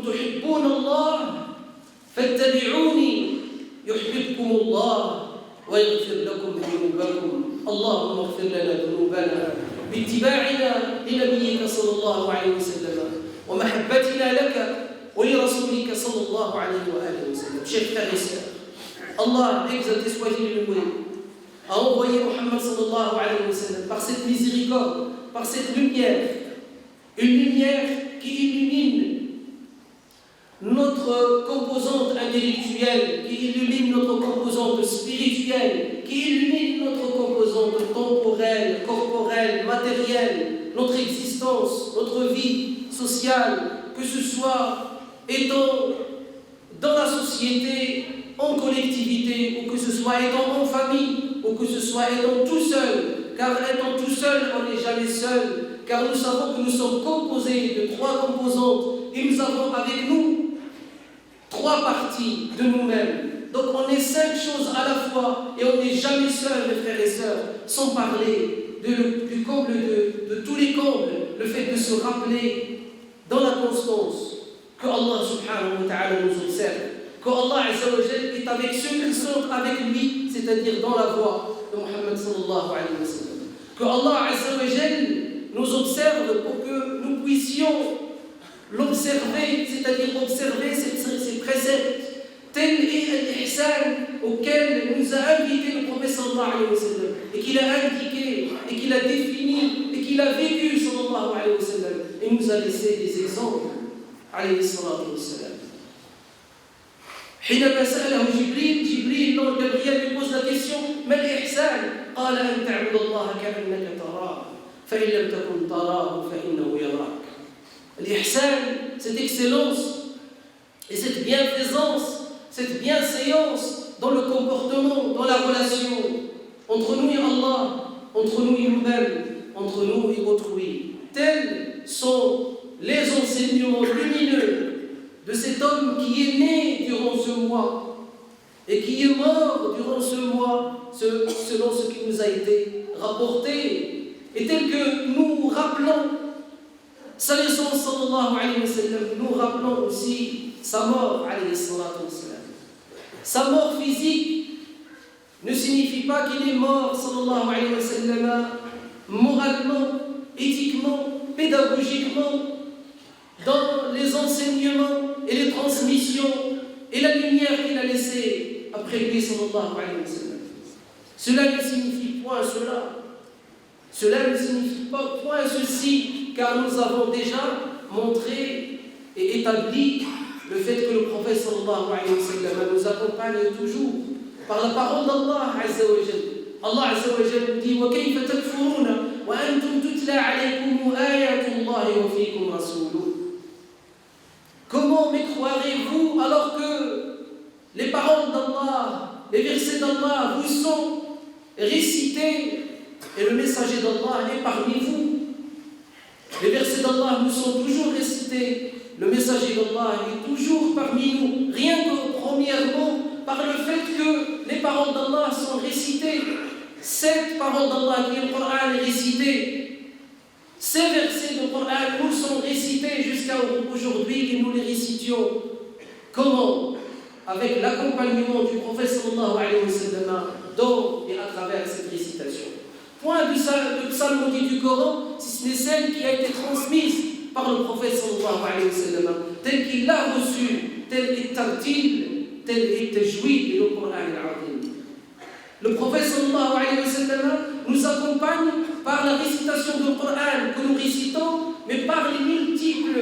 كنتم تحبون الله فاتبعوني يحببكم الله ويغفر لكم ذنوبكم. اللهم اغفر لنا ذنوبنا باتباعنا لنبيك صلى الله عليه وسلم ومحبتنا لك ولرسولك صلى الله عليه وآله وسلم. Chers frères et sœurs, Allah, exalté soit-il loué, a envoyé Muhammad sallallahu alayhi wa sallam par cette miséricorde, par cette lumière, une lumière qui illumine notre composante intellectuelle, qui illumine notre composante spirituelle, qui illumine notre composante temporelle, corporelle, matérielle, notre existence, notre vie sociale, que ce soit étant dans la société, en collectivité, ou que ce soit étant en famille, ou que ce soit étant tout seul, car étant tout seul, on n'est jamais seul, car nous savons que nous sommes composés de 3 composantes, et nous avons avec nous 3 parties de nous-mêmes. Donc on est 5 choses à la fois, et on n'est jamais seul, mes frères et sœurs, sans parler du comble de tous les combles, le fait de se rappeler dans la constance que Allah subhanahu wa ta'ala nous observe, que Allah Azza wa Jal est avec ceux qui sont avec lui, c'est-à-dire dans la voie de Muhammad sallallahu alayhi wa sallam. Que Allah Azza wa Jal nous observe pour que nous puissions l'observer, c'est-à-dire observer ses préceptes, tel est l'ihsan auquel nous a invité le prophète sallallahu alayhi wa sallam, et qu'il a indiqué, et qu'il a défini, et qu'il a vécu sallallahu alayhi wa sallam, et nous a laissé des exemples alayhi salatu wa sallam. حينما سأله جبريل لو جبريل lui pose la question ما الإحسان قال أن تعبد الله كأنك تراه فإن لم تكن تراه فإنه يراك. L'ihsan, cette excellence et cette bienfaisance, cette bienséance dans le comportement, dans la relation entre nous et Allah, entre nous et nous-mêmes, entre nous et autrui. Tels sont les enseignements lumineux de cet homme qui est né durant ce mois et qui est mort durant ce mois, selon ce qui nous a été rapporté, et tel que nous rappelons sa naissance sallallahu alayhi wa sallam, nous rappelons aussi sa mort alayhi salatu wa sallam. Sa mort physique ne signifie pas qu'il est mort sallallahu alayhi wa sallam moralement, éthiquement, pédagogiquement, dans les enseignements et les transmissions et la lumière qu'il a laissée après lui sallallahu alayhi wa sallam. Cela ne signifie point cela. Cela ne signifie pas point ceci, car nous avons déjà montré et établi le fait que le prophète sallallahu alayhi wa sallam nous accompagne toujours par la parole d'Allah Azza wa Jal. Allah Azza wa Jal nous dit وَكَيْفَ تَكْفُرُونَ وَأَنْتُمْ تُتْلَى عَلَيْكُمْ آيَاتُ اللَّهِ وَفِيكُمْ رَسُولُهُ. Comment m'écroirez-vous alors que les paroles d'Allah, les versets d'Allah vous sont récités et le messager d'Allah est parmi vous? Les versets d'Allah nous sont toujours récités, le messager d'Allah est toujours parmi nous, rien que premièrement par le fait que les paroles d'Allah sont récitées. Cette parole d'Allah qui est le Coran est récitée. Ces versets du Coran nous sont récités jusqu'à aujourd'hui et nous les récitions. Comment? Avec l'accompagnement du prophète sallallahu alayhi wa sallam dans et à travers cette récitation. Point de psalmodie du Coran, si ce n'est celle qui a été transmise par le prophète sallallahu alayhi wa sallam, tel qu'il l'a reçu, tel est tartil, tel est tajwid et le Coran al-Azim. Le prophète sallallahu alayhi wa sallam nous accompagne par la récitation du Coran que nous récitons, mais par les multiples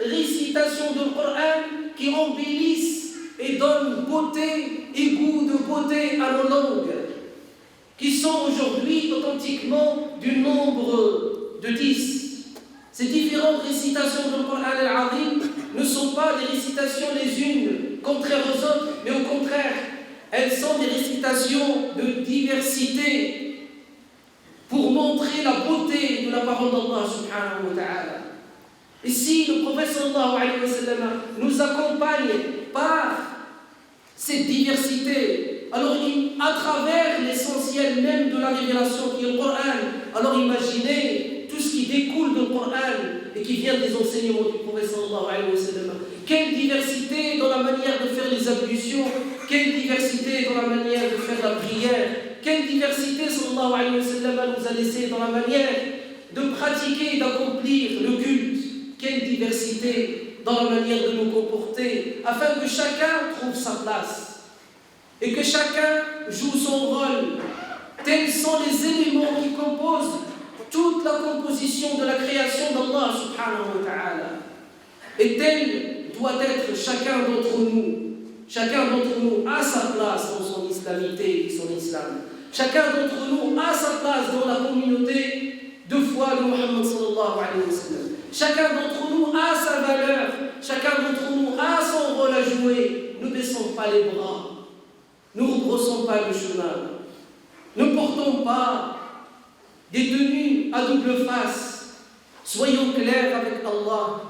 récitations du Coran qui embellissent et donnent beauté et goût de beauté à nos langues, qui sont aujourd'hui authentiquement du nombre de 10. Ces différentes récitations du Coran al-Azim ne sont pas des récitations les unes contraires aux autres, mais au contraire, elles sont des récitations de diversité pour montrer la beauté de la parole d'Allah subhanahu wa ta'ala. Et si le prophète sallallahu alayhi wa sallam nous accompagne par cette diversité, alors à travers l'essentiel même de la révélation qui est le Coran, alors imaginez tout ce qui découle du Coran et qui vient des enseignements du prophète sallallahu alayhi wa sallam. quelle diversité dans la manière de faire les ablutions, quelle diversité dans la manière de faire la prière, quelle diversité, sallallahu alayhi wa sallam, nous a laissé dans la manière de pratiquer, d'accomplir le culte, quelle diversité dans la manière de nous comporter, afin que chacun trouve sa place et que chacun joue son rôle. Tels sont les éléments qui composent toute la composition de la création d'Allah subhanahu wa ta'ala. Et tel doit être chacun d'entre nous. Chacun d'entre nous a sa place dans son islamité et son islam. Chacun d'entre nous a sa place dans la communauté de foi de Muhammad sallallahu alayhi wa sallam. Chacun d'entre nous a sa valeur. Chacun d'entre nous a son rôle à jouer. Ne baissons pas les bras. Ne rebroussons pas le chemin. Ne portons pas des tenues à double face. Soyons clairs avec Allah.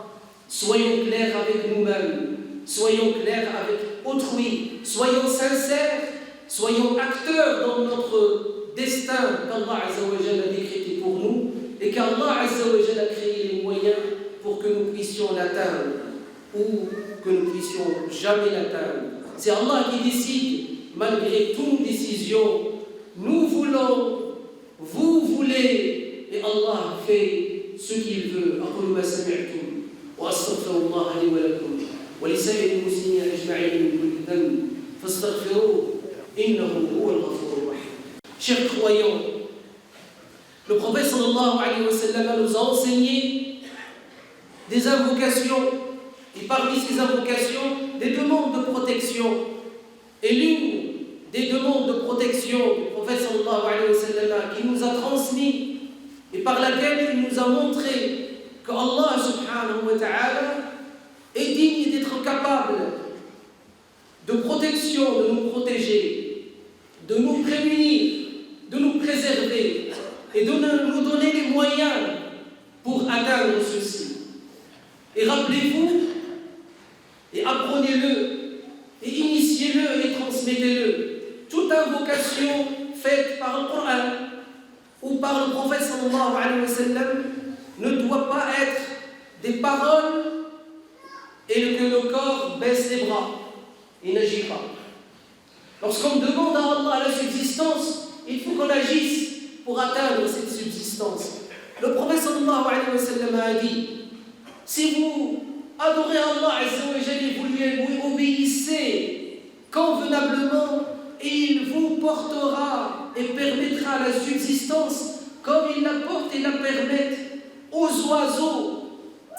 Soyons clairs avec nous-mêmes. Soyons clairs avec autrui. Soyons sincères. Soyons acteurs dans notre destin qu'Allah Azza wa Jalla a décrété pour nous et qu'Allah Azza wa Jalla a créé les moyens pour que nous puissions l'atteindre ou que nous puissions jamais l'atteindre. C'est Allah qui décide, malgré toute décision. Nous voulons, vous voulez, et Allah fait ce qu'il veut. أقول ما سمعتم وأستغفر الله لي ولكم ولسائر المسلمين أجمعين من كل ذنب فاستغفروه إنه هو الغفور الرحيم. Chers croyants, le prophète sallallahu alayhi wa sallam nous a enseigné des invocations, et parmi ces invocations, des demandes de protection. Et l'une des demandes de protection du prophète sallallahu alayhi wa sallam qui nous a transmis et par laquelle il nous a montré que Allah subhanahu wa ta'ala est digne d'être capable de protection, de nous protéger, de nous prémunir, de nous préserver et de nous donner les moyens pour atteindre ceci. Et rappelez-vous, et apprenez-le, et initiez-le et transmettez-le. Toute invocation faite par le Coran ou par le prophète sallallahu alayhi wa sallam ne doit pas être des paroles et que le corps baisse les bras et n'agit pas. Lorsqu'on demande à Allah la subsistance, il faut qu'on agisse pour atteindre cette subsistance. Le prophète sallallahu alayhi wa sallam a dit: si vous adorez Allah Azza wa Jalla et vous lui obéissez convenablement, il vous portera et permettra la subsistance comme il la porte et la permet aux oiseaux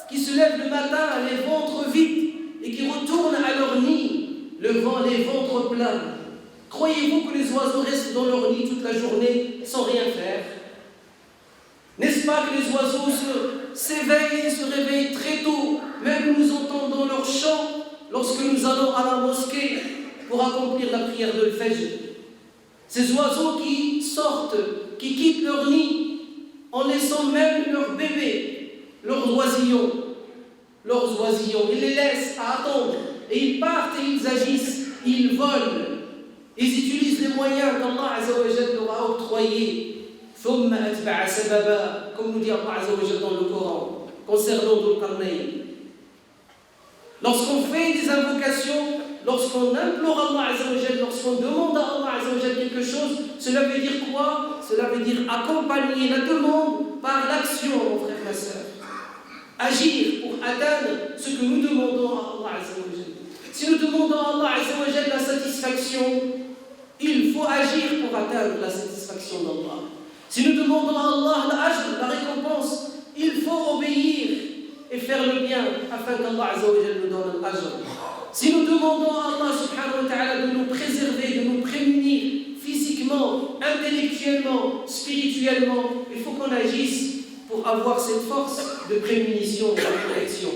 qui se lèvent le matin les ventres vides et qui retournent à leur nid les ventres pleins. Croyez-vous que les oiseaux restent dans leur nid toute la journée sans rien faire? N'est-ce pas que les oiseaux s'éveillent et se réveillent très tôt? Même nous entendons leur chant lorsque nous allons à la mosquée pour accomplir la prière de l'Fajr. Ces oiseaux qui sortent, qui quittent leur nid en laissant même leurs bébés, leurs oisillons, ils les laissent à attendre et ils partent et ils agissent, ils volent, ils utilisent les moyens qu'Allah Azza wa Jalla leur a octroyés. ثم أتبع سببا, comme nous dit Allah Azza wa Jalla dans le Coran concernant Dhul Qarnayn. Lorsqu'on fait des invocations, lorsqu'on implore Allah Azza wa Jalla, lorsqu'on demande à Allah Azza wa Jalla quelque chose, cela veut dire quoi? Cela veut dire accompagner la demande par l'action, mon frère, ma soeur. Agir pour atteindre ce que nous demandons à Allah Azza wa Jalla. Si nous demandons à Allah Azza wa Jalla la satisfaction, il faut agir pour atteindre la satisfaction d'Allah. Si nous demandons à Allah la récompense, il faut obéir et faire le bien afin qu'Allah Azza wa Jalla nous donne l'ajr. Si nous demandons à Allah subhanahu wa ta'ala de nous préserver, de nous prémunir physiquement, intellectuellement, spirituellement, il faut qu'on agisse pour avoir cette force de prémunition et de protection.